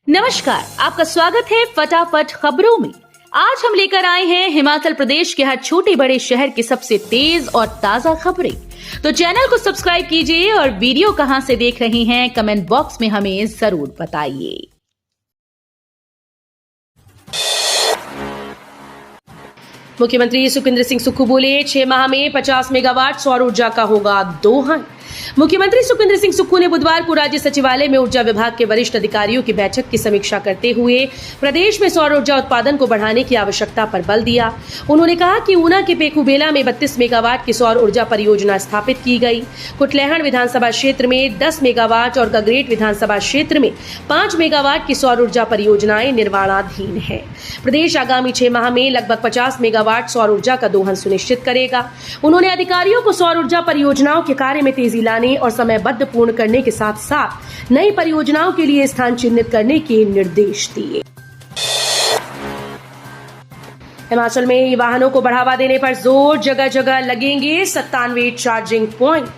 नमस्कार, आपका स्वागत है फटाफट खबरों में। आज हम लेकर आए हैं हिमाचल प्रदेश के हर छोटे बड़े शहर की सबसे तेज और ताजा खबरें। तो चैनल को सब्सक्राइब कीजिए और वीडियो कहां से देख रहे हैं कमेंट बॉक्स में हमें जरूर बताइए। मुख्यमंत्री सुखविंदर सिंह सुक्खू बोले 6 माह में 50 मेगावाट सौर ऊर्जा का होगा दोहन। मुख्यमंत्री सुखविंदर सिंह सुक्खू ने बुधवार को राज्य सचिवालय में ऊर्जा विभाग के वरिष्ठ अधिकारियों की बैठक की समीक्षा करते हुए प्रदेश में सौर ऊर्जा उत्पादन को बढ़ाने की आवश्यकता पर बल दिया। उन्होंने कहा कि ऊना के पेखूबेला में 32 मेगावाट की सौर ऊर्जा परियोजना स्थापित की गई। कुटलैहड़ विधानसभा क्षेत्र में 10 मेगावाट और गगरेट विधानसभा क्षेत्र में 5 मेगावाट की सौर ऊर्जा परियोजनाएं निर्माणाधीन है। प्रदेश आगामी 6 माह में लगभग 50 मेगावाट सौर ऊर्जा का दोहन सुनिश्चित करेगा। उन्होंने अधिकारियों को सौर ऊर्जा परियोजनाओं के कार्य में तेजी लाने और समयबद्ध पूर्ण करने के साथ साथ नई परियोजनाओं के लिए स्थान चिन्हित करने के निर्देश दिए। हिमाचल में ई वाहनों को बढ़ावा देने पर जोर, जगह जगह लगेंगे 97 चार्जिंग प्वाइंट।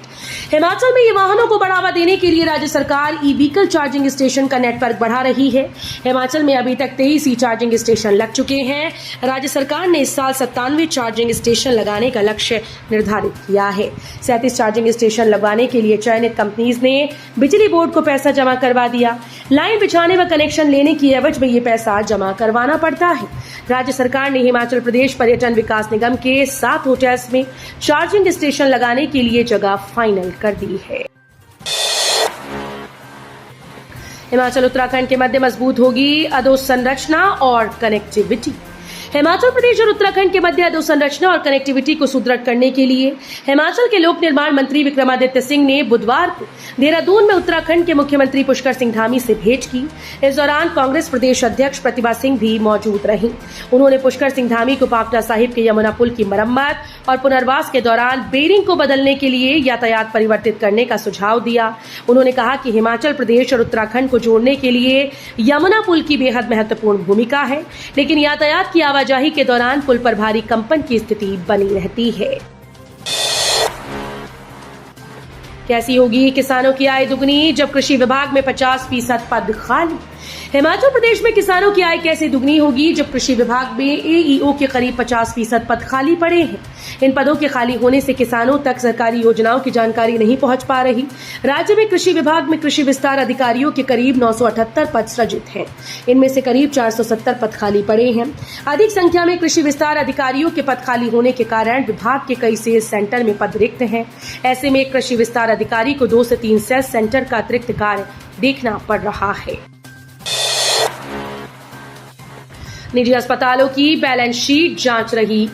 हिमाचल में ई वाहनों को बढ़ावा देने के लिए राज्य सरकार ई व्हीकल चार्जिंग स्टेशन का नेटवर्क बढ़ा रही है। हिमाचल में अभी तक 23 ई चार्जिंग स्टेशन लग चुके हैं। राज्य सरकार ने इस साल 97 चार्जिंग स्टेशन लगाने का लक्ष्य निर्धारित किया है। 37 चार्जिंग स्टेशन लगवाने के लिए चयनित कंपनीज ने बिजली बोर्ड को पैसा जमा करवा दिया। लाइन बिछाने व कनेक्शन लेने की एवज में ये पैसा जमा करवाना पड़ता है। राज्य सरकार ने हिमाचल प्रदेश पर्यटन विकास निगम के 7 होटल्स में चार्जिंग स्टेशन लगाने के लिए जगह फाइनल कर दी है। हिमाचल उत्तराखंड के मध्य मजबूत होगी अधोसंरचना और कनेक्टिविटी। हिमाचल प्रदेश और उत्तराखंड के मध्य अधोसंरचना और कनेक्टिविटी को सुदृढ़ करने के लिए हिमाचल के लोक निर्माण मंत्री विक्रमादित्य सिंह ने बुधवार को देहरादून में उत्तराखंड के मुख्यमंत्री पुष्कर सिंह धामी से भेंट की। इस दौरान कांग्रेस प्रदेश अध्यक्ष प्रतिभा सिंह भी मौजूद रहीं। उन्होंने पुष्कर सिंह धामी को पावटा साहिब के यमुना पुल की मरम्मत और पुनर्वास के दौरान बेरिंग को बदलने के लिए यातायात परिवर्तित करने का सुझाव दिया। उन्होंने कहा कि हिमाचल प्रदेश और उत्तराखंड को जोड़ने के लिए यमुना पुल की बेहद महत्वपूर्ण भूमिका है, लेकिन यातायात की आवाजाही के दौरान पुल पर भारी कंपन की स्थिति बनी रहती है। कैसी होगी किसानों की आय दुगनी जब कृषि विभाग में 50% पद खाली। हिमाचल प्रदेश में किसानों की आय कैसे दुगनी होगी जब कृषि विभाग में एईओ के करीब 50% पद खाली पड़े हैं। इन पदों के खाली होने से किसानों तक सरकारी योजनाओं की जानकारी नहीं पहुंच पा रही। राज्य में कृषि विभाग में कृषि विस्तार अधिकारियों के करीब 978 पद सृजित हैं। इनमें से करीब 470 पद खाली पड़े हैं। अधिक संख्या में कृषि विस्तार अधिकारियों के पद खाली होने के कारण विभाग के कई सेल्स सेंटर में पद रिक्त हैं। ऐसे में कृषि विस्तार अधिकारी को 2 से 3 सेल्स सेंटर का अतिरिक्त कार्य देखना पड़ रहा है। निजी अस्पतालों की बैलेंस शीट जांच रही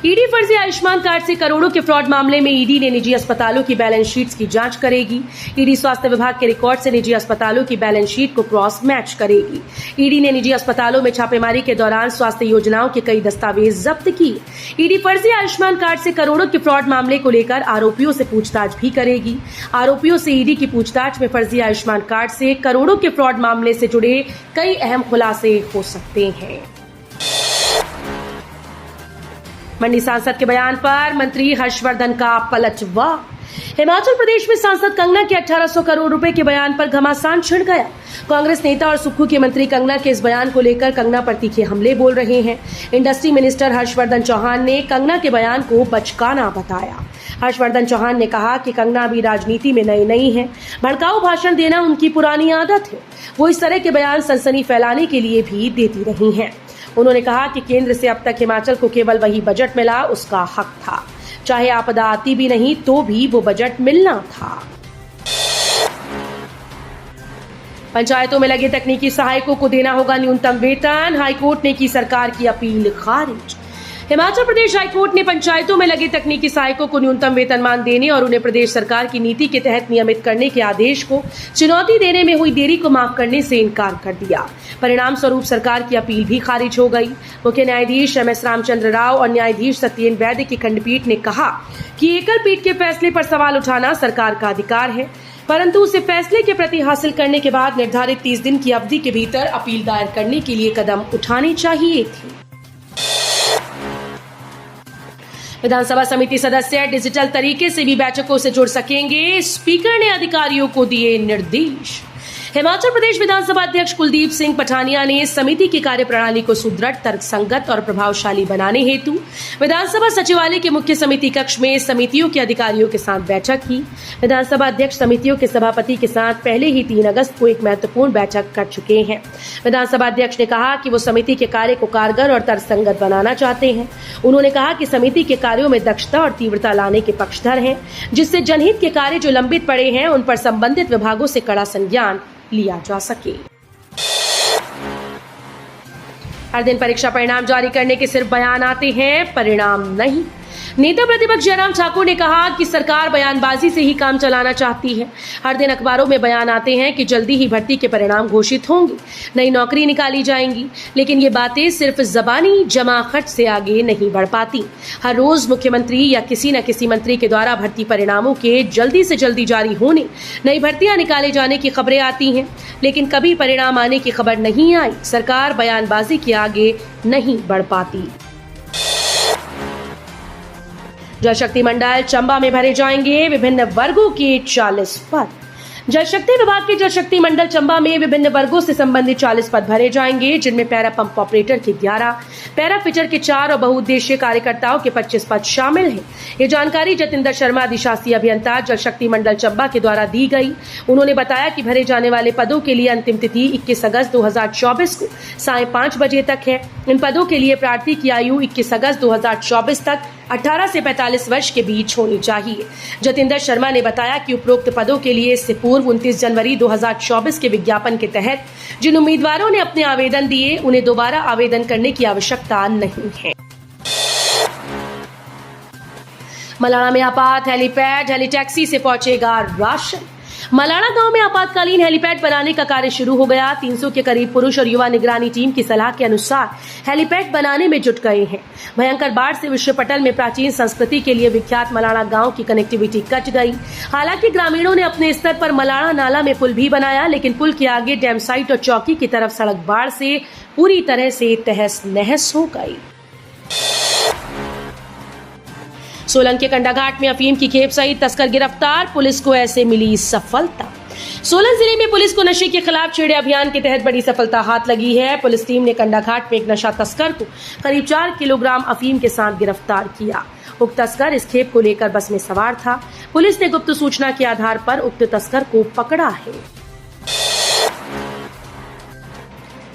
ईडी फर्जी आयुष्मान कार्ड से करोड़ों के फ्रॉड मामले में ईडी ने निजी अस्पतालों की बैलेंस शीट्स की जांच करेगी। ईडी स्वास्थ्य विभाग के रिकॉर्ड से निजी अस्पतालों की बैलेंस शीट को क्रॉस मैच करेगी। ईडी ने निजी अस्पतालों में छापेमारी के दौरान स्वास्थ्य योजनाओं के कई दस्तावेज जब्त किए। ईडी फर्जी आयुष्मान कार्ड से करोड़ों के फ्रॉड मामले को लेकर आरोपियों से पूछताछ भी करेगी। आरोपियों से ईडी की पूछताछ में फर्जी आयुष्मान कार्ड से करोड़ों के फ्रॉड मामले से जुड़े कई अहम खुलासे हो सकते हैं। मंडी सांसद के बयान पर मंत्री हर्षवर्धन का पलटवार। हिमाचल प्रदेश में सांसद कंगना के 1800 करोड़ रुपए के बयान पर घमासान छिड़ गया। कांग्रेस नेता और सुक्खू के मंत्री कंगना के इस बयान को लेकर कंगना पर तीखे हमले बोल रहे हैं। इंडस्ट्री मिनिस्टर हर्षवर्धन चौहान ने कंगना के बयान को बचकाना बताया। हर्षवर्धन चौहान ने कहा कि कंगना अभी राजनीति में नई नहीं है, भड़काऊ भाषण देना उनकी पुरानी आदत है। वो इस तरह के बयान सनसनी फैलाने के लिए भी देती रही हैं। उन्होंने कहा कि केंद्र से अब तक हिमाचल को केवल वही बजट मिला उसका हक था, चाहे आपदा आती भी नहीं तो भी वो बजट मिलना था। पंचायतों में लगे तकनीकी सहायकों को देना होगा न्यूनतम वेतन, हाईकोर्ट ने की सरकार की अपील खारिज। हिमाचल प्रदेश हाईकोर्ट ने पंचायतों में लगे तकनीकी सहायकों को न्यूनतम वेतनमान देने और उन्हें प्रदेश सरकार की नीति के तहत नियमित करने के आदेश को चुनौती देने में हुई देरी को माफ करने से इनकार कर दिया। परिणाम स्वरूप सरकार की अपील भी खारिज हो गई। मुख्य न्यायाधीश एमएस रामचंद्र राव और न्यायाधीश सत्येन वैद्य की खंडपीठ ने कहा कि एकल पीठ के फैसले पर सवाल उठाना सरकार का अधिकार है, परंतु उसे फैसले के प्रति हासिल करने के बाद निर्धारित 30 दिन की अवधि के भीतर अपील दायर करने के लिए कदम उठाने चाहिए थे। विधानसभा समिति सदस्य डिजिटल तरीके से भी बैठकों से जुड़ सकेंगे, स्पीकर ने अधिकारियों को दिए निर्देश। हिमाचल प्रदेश विधानसभा अध्यक्ष कुलदीप सिंह पठानिया ने समिति की कार्यप्रणाली को सुदृढ़, तर्कसंगत और प्रभावशाली बनाने हेतु विधानसभा सचिवालय के मुख्य समिति कक्ष में समितियों के अधिकारियों के साथ बैठक की। विधानसभा अध्यक्ष समितियों के सभापति के साथ पहले ही 3 अगस्त को एक महत्वपूर्ण बैठक कर चुके हैं। विधानसभा अध्यक्ष ने कहा कि वो समिति के कार्य को कारगर और तर्कसंगत बनाना चाहते हैं। उन्होंने कहा कि समिति के कार्यों में दक्षता और तीव्रता लाने के पक्षधर हैं, जिससे जनहित के कार्य जो लंबित पड़े हैं उन पर संबंधित विभागों से कड़ा संज्ञान लिया जा सके। हर दिन परीक्षा परिणाम जारी करने के सिर्फ बयान आते हैं, परिणाम नहीं। नेता प्रतिपक्ष जयराम ठाकुर ने कहा कि सरकार बयानबाजी से ही काम चलाना चाहती है। हर दिन अखबारों में बयान आते हैं कि जल्दी ही भर्ती के परिणाम घोषित होंगे, नई नौकरी निकाली जाएंगी, लेकिन ये बातें सिर्फ जबानी जमाखट से आगे नहीं बढ़ पाती। हर रोज मुख्यमंत्री या किसी न किसी मंत्री के द्वारा भर्ती परिणामों के जल्दी से जल्दी जारी होने, नई भर्तियां निकाले जाने की खबरें आती हैं, लेकिन कभी परिणाम आने की खबर नहीं आई। सरकार बयानबाजी के आगे नहीं बढ़ पाती। जल शक्ति मंडल चंबा में भरे जाएंगे विभिन्न वर्गों के 40 पद। जल शक्ति विभाग के जल शक्ति मंडल चंबा में विभिन्न वर्गों से संबंधित 40 पद भरे जाएंगे, जिनमें पैरा पंप ऑपरेटर के 11, पैरा फिटर के 4 और बहुउद्देशीय कार्यकर्ताओं के 25 पद शामिल हैं। ये जानकारी जतिंदर शर्मा, अधिशासी अभियंता जल शक्ति मंडल चंबा के द्वारा दी गई। उन्होंने बताया कि भरे जाने वाले पदों के लिए अंतिम तिथि 21 अगस्त 2024 को साय 5 बजे तक है। इन पदों के लिए प्रार्थी की आयु 21 अगस्त 2024 तक 18 से 45 वर्ष के बीच होनी चाहिए। जतिंदर शर्मा ने बताया कि उपरोक्त पदों के लिए इससे पूर्व 29 जनवरी 2024 के विज्ञापन के तहत जिन उम्मीदवारों ने अपने आवेदन दिए, उन्हें दोबारा आवेदन करने की आवश्यकता नहीं है। मलाड़ा में आपात हेलीपैड, हेलीटैक्सी से पहुंचेगा राशन। मलाड़ा गांव में आपातकालीन हेलीपैड बनाने का कार्य शुरू हो गया। 300 के करीब पुरुष और युवा निगरानी टीम की सलाह के अनुसार हेलीपैड बनाने में जुट गए हैं। भयंकर बाढ़ से विश्व पटल में प्राचीन संस्कृति के लिए विख्यात मलाड़ा गांव की कनेक्टिविटी कट गई। हालांकि ग्रामीणों ने अपने स्तर पर मलाड़ा नाला में पुल भी बनाया, लेकिन पुल के आगे डैम साइट और चौकी की तरफ सड़क बाढ़ से पूरी तरह से तहस नहस हो गई। सोलन के कंडाघाट में अफीम की खेप सहित तस्कर गिरफ्तार, पुलिस को ऐसे मिली सफलता। सोलन जिले में पुलिस को नशे के खिलाफ छेड़े अभियान के तहत बड़ी सफलता हाथ लगी है। पुलिस टीम ने कंडाघाट में एक नशा तस्कर को करीब 4 किलोग्राम अफीम के साथ गिरफ्तार किया। उक्त तस्कर इस खेप को लेकर बस में सवार था। पुलिस ने गुप्त सूचना के आधार पर उक्त तस्कर को पकड़ा है।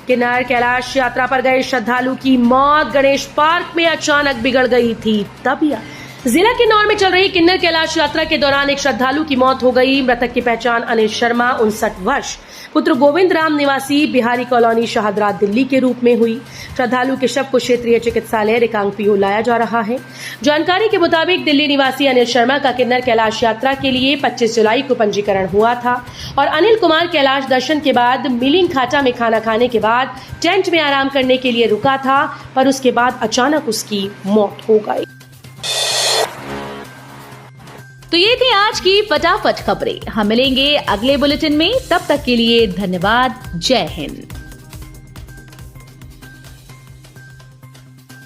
किन्नर कैलाश यात्रा पर गए श्रद्धालु की मौत, गणेश पार्क में अचानक बिगड़ गई थी तबीयत। जिला किन्नौर में चल रही किन्नर कैलाश यात्रा के दौरान एक श्रद्धालु की मौत हो गई। मृतक की पहचान अनिल शर्मा 59 वर्ष पुत्र गोविंद राम निवासी बिहारी कॉलोनी शाहदरा दिल्ली के रूप में हुई। श्रद्धालु के शव को क्षेत्रीय चिकित्सालय रिकांगपिओ लाया जा रहा है। जानकारी के मुताबिक दिल्ली निवासी अनिल शर्मा का किन्नर कैलाश यात्रा के लिए 25 जुलाई को पंजीकरण हुआ था और अनिल कुमार कैलाश दर्शन के बाद मिलिंग खाटा में खाना खाने के बाद टेंट में आराम करने के लिए रुका था, पर उसके बाद अचानक उसकी मौत हो गई। तो ये थी आज की फटाफट खबरें। हम मिलेंगे अगले बुलेटिन में, तब तक के लिए धन्यवाद। जय हिंद।